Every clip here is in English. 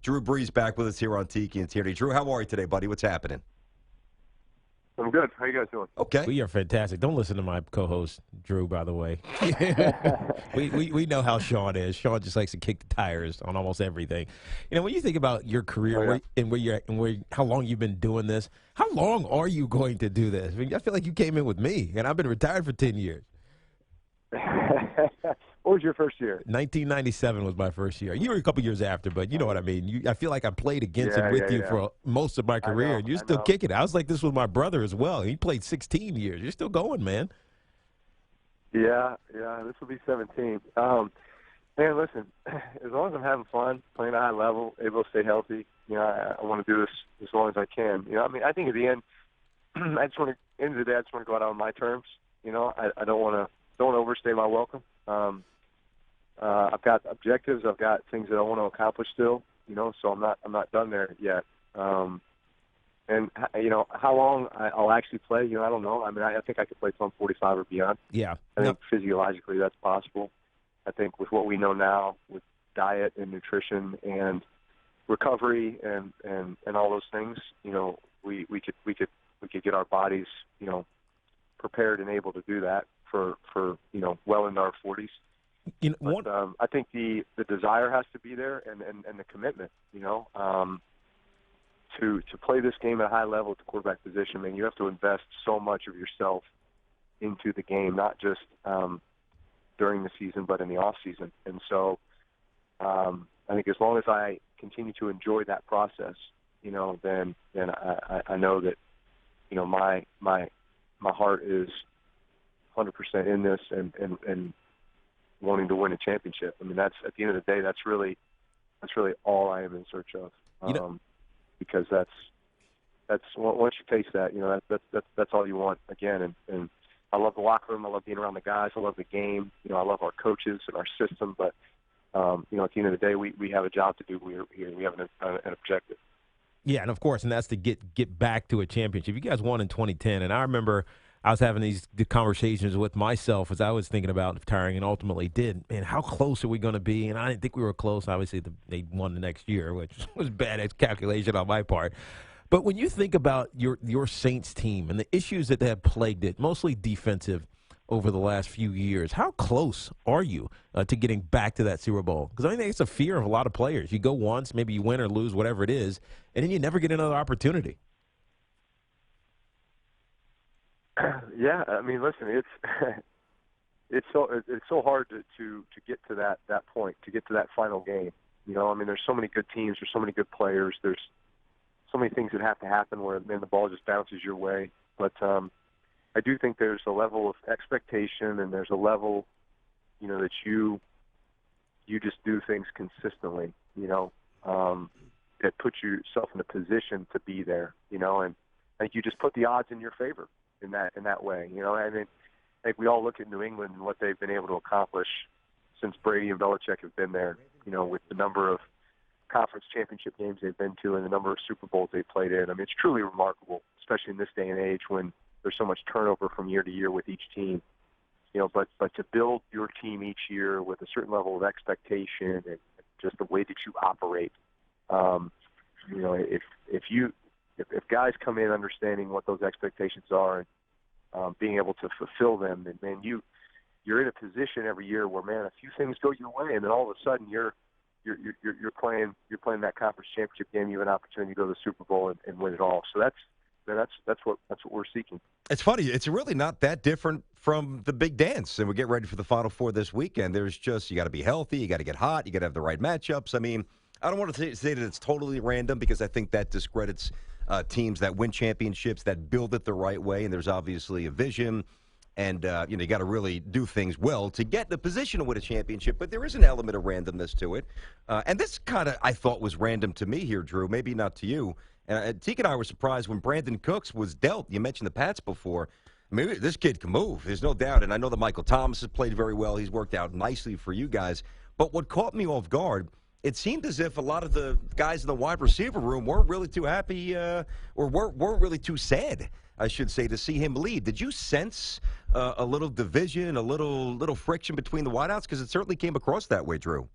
Drew Brees back with us here on Tiki and Tierney. Drew, how are you today, buddy? What's happening? I'm good. How you guys doing? Okay. We are fantastic. Don't listen to my co-host, Drew, by the way. we know how Sean is. Sean just likes to kick the tires on almost everything. You know, when you think about your career how long you've been doing this, how long are you going to do this? I mean, I feel like you came in with me, and I've been retired for 10 years. What was your first year? 1997 was my first year. You were a couple years after, but you know what I mean. I feel like I played against and with you for most of my career, and you're still kicking. I was like this with my brother as well. He played 16 years. You're still going, man. Yeah. This will be 17. Man, listen, as long as I'm having fun, playing at a high level, able to stay healthy, I want to do this as long as I can. I mean, I think at the end, end of the day, I just want to go out on my terms. I don't want to overstay my welcome. I've got objectives. I've got things that I want to accomplish still. So I'm not done there yet. And how long I'll actually play, I don't know. I mean, I think I could play till I'm 45 or beyond. Yeah. I think physiologically that's possible. I think with what we know now, with diet and nutrition and recovery and all those things, we could get our bodies, prepared and able to do that for well into our 40s. But I think the desire has to be there and the commitment, to play this game at a high level at the quarterback position. I mean, you have to invest so much of yourself into the game, not just during the season, but in the off season. And so I think as long as I continue to enjoy that process, then I know that, my heart is 100% in this and wanting to win a championship. I mean, that's at the end of the day, that's really all I am in search of. Because that's once you taste that, that's all you want again. And I love the locker room. I love being around the guys. I love the game. I love our coaches and our system. But at the end of the day, we have a job to do. We have an objective. Yeah, and of course, and that's to get back to a championship. You guys won in 2010, and I remember I was having these conversations with myself as I was thinking about retiring, and ultimately did. Man, how close are we going to be? And I didn't think we were close. Obviously, they won the next year, which was bad calculation on my part. But when you think about your Saints team and the issues that have plagued it, mostly defensive over the last few years, how close are you to getting back to that Super Bowl? Because I think it's a fear of a lot of players. You go once, maybe you win or lose, whatever it is, and then you never get another opportunity. Yeah, I mean, listen, it's so hard to get to that point, to get to that final game. I mean, there's so many good teams, there's so many good players, there's so many things that have to happen where then the ball just bounces your way. But I do think there's a level of expectation, and there's a level, that you just do things consistently, that puts yourself in a position to be there, and I think you just put the odds in your favor in that way. I mean, I think we all look at New England and what they've been able to accomplish since Brady and Belichick have been there, with the number of conference championship games they've been to and the number of Super Bowls they've played in. I mean, it's truly remarkable, especially in this day and age when there's so much turnover from year to year with each team. But to build your team each year with a certain level of expectation and just the way that you operate, if guys come in understanding what those expectations are and being able to fulfill them, then man, you're in a position every year where, man, a few things go your way, and then all of a sudden you're playing that conference championship game. You have an opportunity to go to the Super Bowl and win it all. So that's what we're seeking. It's funny. It's really not that different from the big dance, and we get ready for the Final Four this weekend. There's just, you got to be healthy, you got to get hot, you got to have the right matchups. I mean, I don't want to say that it's totally random because I think that discredits teams that win championships, that build it the right way, and there's obviously a vision, and you got to really do things well to get the position to win a championship. But there is an element of randomness to it, and this kind of I thought was random to me here, Drew. Maybe not to you. And Tiki and I were surprised when Brandon Cooks was dealt. You mentioned the Pats before. I mean, this kid can move. There's no doubt. And I know that Michael Thomas has played very well. He's worked out nicely for you guys. But what caught me off guard, it seemed as if a lot of the guys in the wide receiver room weren't really too happy or weren't really too sad, I should say, to see him leave. Did you sense a little division, a little friction between the wideouts? Because it certainly came across that way, Drew.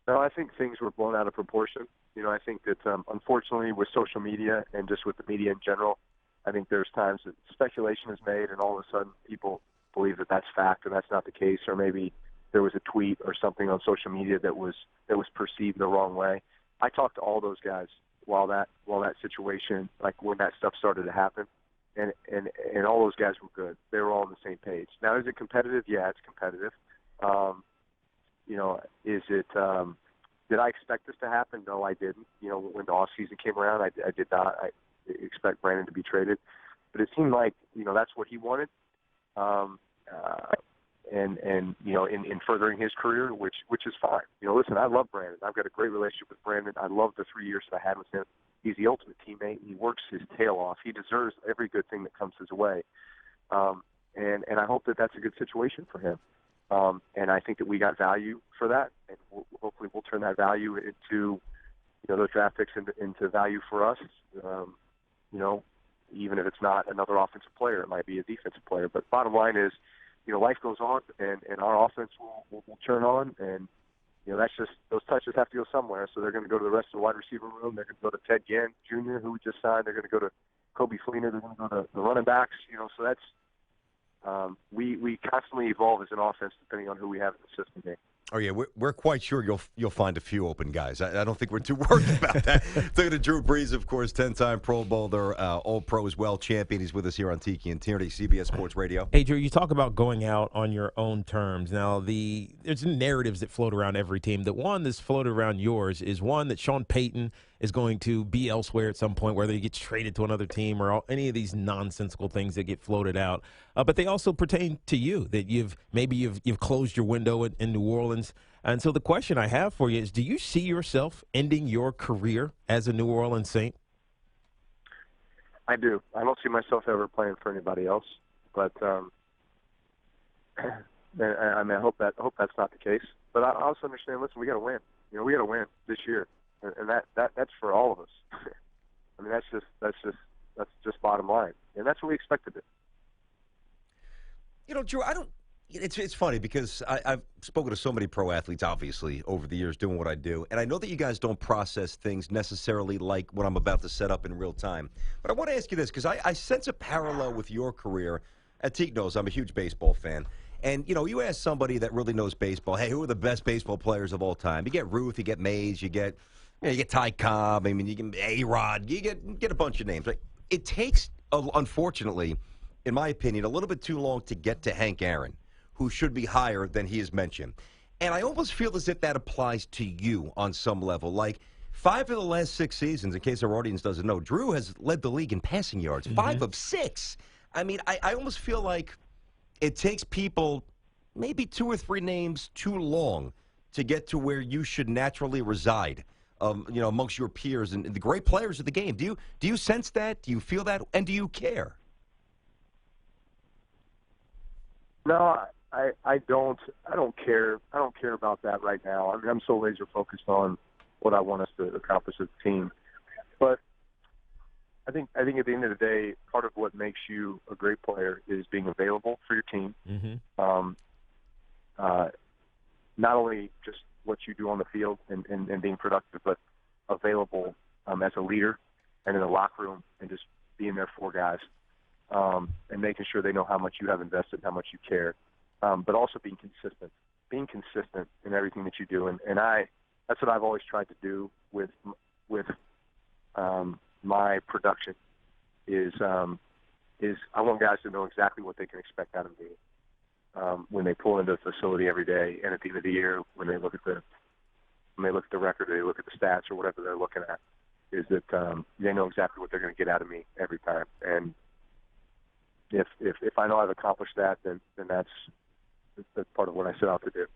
No, I think things were blown out of proportion. I think that unfortunately with social media and just with the media in general, I think there's times that speculation is made and all of a sudden people believe that that's fact and that's not the case, or maybe there was a tweet or something on social media that was perceived the wrong way. I talked to all those guys while that situation, like when that stuff started to happen, and all those guys were good. They were all on the same page. Now, is it competitive? Yeah, it's competitive. Is it? Did I expect this to happen? No, I didn't. When the off season came around, I did not. I expect Brandon to be traded, but it seemed like that's what he wanted. And in furthering his career, which is fine. Listen, I love Brandon. I've got a great relationship with Brandon. I love the 3 years that I had with him. He's the ultimate teammate. He works his tail off. He deserves every good thing that comes his way. And I hope that that's a good situation for him. And I think that we got value for that, and hopefully we'll turn that value into those draft picks into value for us. Even if it's not another offensive player, it might be a defensive player. But bottom line is, life goes on, and our offense will turn on, and that's just those touches have to go somewhere. So they're going to go to the rest of the wide receiver room. They're going to go to Ted Ginn Jr., who we just signed. They're going to go to Kobe Fleener. They're going to go to the running backs. So that's we constantly evolve as an offense depending on who we have in the system here. Oh yeah, we're quite sure you'll find a few open guys. I don't think we're too worried about that. Talking to Drew Brees, of course, 10-time Pro Bowler, All-Pro as well, champion. He's with us here on Tiki and Tierney, CBS Sports Radio. Hey, Drew, you talk about going out on your own terms. Now, there's narratives that float around every team. The one that's floated around yours is one that Sean Payton is going to be elsewhere at some point, whether he gets traded to another team or any of these nonsensical things that get floated out. But they also pertain to you, that you've closed your window in New Orleans. And so the question I have for you is, do you see yourself ending your career as a New Orleans Saint? I do. I don't see myself ever playing for anybody else, but I hope that's not the case. But I also understand. Listen, we got to win. We got to win this year, and that's for all of us. I mean, that's just bottom line, and that's what we expect to do. Drew, It's funny because I've spoken to so many pro athletes, obviously, over the years doing what I do. And I know that you guys don't process things necessarily like what I'm about to set up in real time. But I want to ask you this because I sense a parallel with your career. Teague knows I'm a huge baseball fan. And, you ask somebody that really knows baseball, hey, who are the best baseball players of all time? You get Ruth, you get Mays, you get Ty Cobb, you get A-Rod, you get a bunch of names. Right? It takes, unfortunately, in my opinion, a little bit too long to get to Hank Aaron, who should be higher than he is mentioned. And I almost feel as if that applies to you on some level. Like, 5 of the last 6 seasons, in case our audience doesn't know, Drew has led the league in passing yards, 5 of 6. I mean, I almost feel like it takes people maybe 2 or 3 names too long to get to where you should naturally reside, amongst your peers and the great players of the game. Do you sense that? Do you feel that? And do you care? No, I don't care. I don't care about that right now. I mean, I'm so laser focused on what I want us to accomplish as a team. But I think at the end of the day, part of what makes you a great player is being available for your team. Mm-hmm. Not only just what you do on the field and being productive, but available as a leader and in the locker room and just being there for guys. And making sure they know how much you have invested, how much you care, but also being consistent in everything that you do. And that's what I've always tried to do with my production is I want guys to know exactly what they can expect out of me when they pull into the facility every day and at the end of the year when they look at the record or they look at the stats or whatever they're looking at, is that they know exactly what they're going to get out of me every time. And if I know I've accomplished that, then that's part of what I set out to do.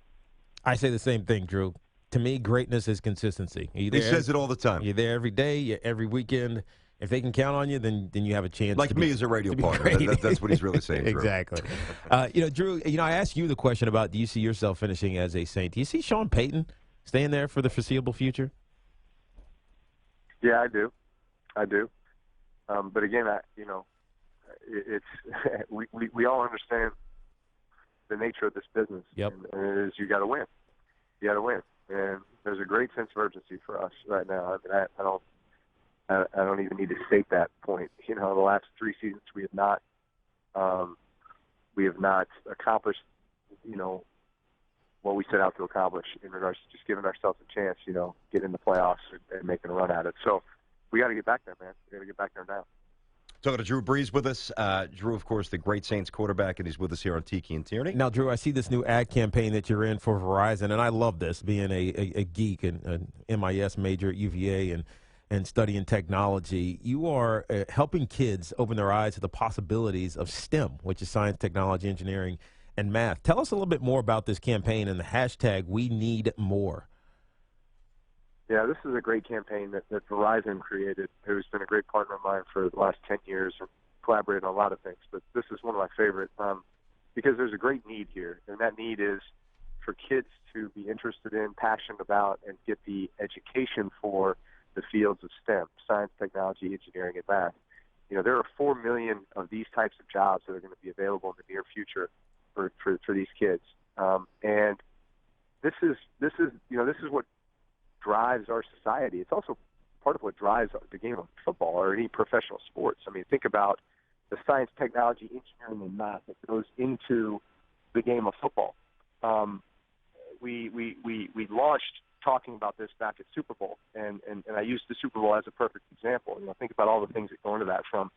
I say the same thing, Drew. To me, greatness is consistency. He says it all the time. You're there every day, every weekend. If they can count on you, then you have a chance. Like me as a radio partner. That's what he's really saying, Drew. Exactly. Drew, I asked you the question about, do you see yourself finishing as a Saint? Do you see Sean Payton staying there for the foreseeable future? Yeah, I do. But again, it's we all understand the nature of this business. Yep. And it is you got to win. You got to win, and there's a great sense of urgency for us right now. I mean, I don't even need to state that point. You know, the last 3 seasons we have not accomplished, you know, what we set out to accomplish in regards to just giving ourselves a chance, you know, get in the playoffs and making a run at it. So we got to get back there, man. We got to get back there now. Talking to Drew Brees with us. Drew, of course, the great Saints quarterback, and he's with us here on Tiki and Tierney. Now, Drew, I see this new ad campaign that you're in for Verizon, and I love this, being a geek and an MIS major at UVA and studying technology. You are helping kids open their eyes to the possibilities of STEM, which is science, technology, engineering, and math. Tell us a little bit more about this campaign and the hashtag We Need More. Yeah, this is a great campaign that Verizon created, who's been a great partner of mine for the last 10 years and collaborated on a lot of things. But this is one of my favorite because there's a great need here, and that need is for kids to be interested in, passionate about, and get the education for the fields of STEM, science, technology, engineering, and math. You know, there are 4 million of these types of jobs that are going to be available in the near future for these kids. And this is what drives our society. It's also part of what drives the game of football or any professional sports. I mean, think about the science, technology, engineering, and math that goes into the game of football. We launched talking about this back at Super Bowl, and I used the Super Bowl as a perfect example. You know, think about all the things that go into that, from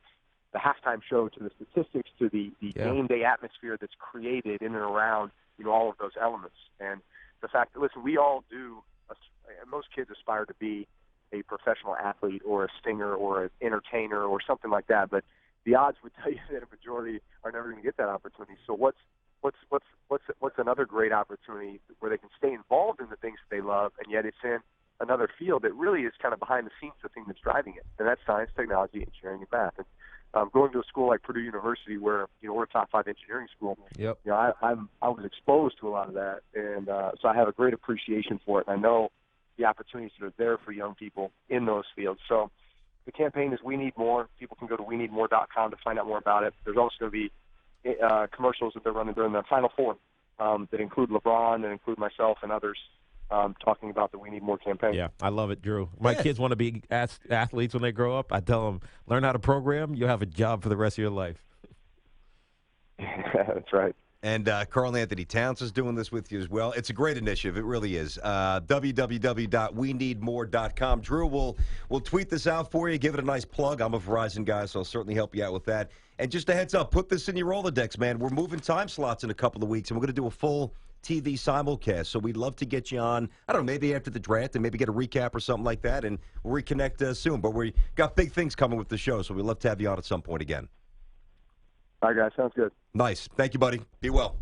the halftime show to the statistics to the game day atmosphere that's created in and around, you know, all of those elements. And the fact that, listen, we all do. Most kids aspire to be a professional athlete or a singer or an entertainer or something like that, but the odds would tell you that a majority are never going to get that opportunity. So what's another great opportunity where they can stay involved in the things that they love, and yet it's in another field that really is kind of behind the scenes the thing that's driving it, and that's science, technology, engineering, and math. And going to a school like Purdue University, where, you know, we're a top 5 engineering school. Yep. You know, I was exposed to a lot of that, and so I have a great appreciation for it. And I know the opportunities that are there for young people in those fields. So the campaign is We Need More. People can go to weneedmore.com to find out more about it. There's also going to be commercials that they're running during the Final Four that include LeBron and include myself and others talking about the We Need More campaign. Yeah, I love it, Drew. My kids want to be athletes when they grow up. I tell them, learn how to program. You'll have a job for the rest of your life. That's right. And Carl Anthony Towns is doing this with you as well. It's a great initiative. It really is. www.weneedmore.com. Drew, we'll tweet this out for you. Give it a nice plug. I'm a Verizon guy, so I'll certainly help you out with that. And just a heads up, put this in your Rolodex, man. We're moving time slots in a couple of weeks, and we're going to do a full TV simulcast. So we'd love to get you on, I don't know, maybe after the draft and maybe get a recap or something like that, and we'll reconnect soon. But we got big things coming with the show, so we'd love to have you on at some point again. All right, guys. Sounds good. Nice. Thank you, buddy. Be well.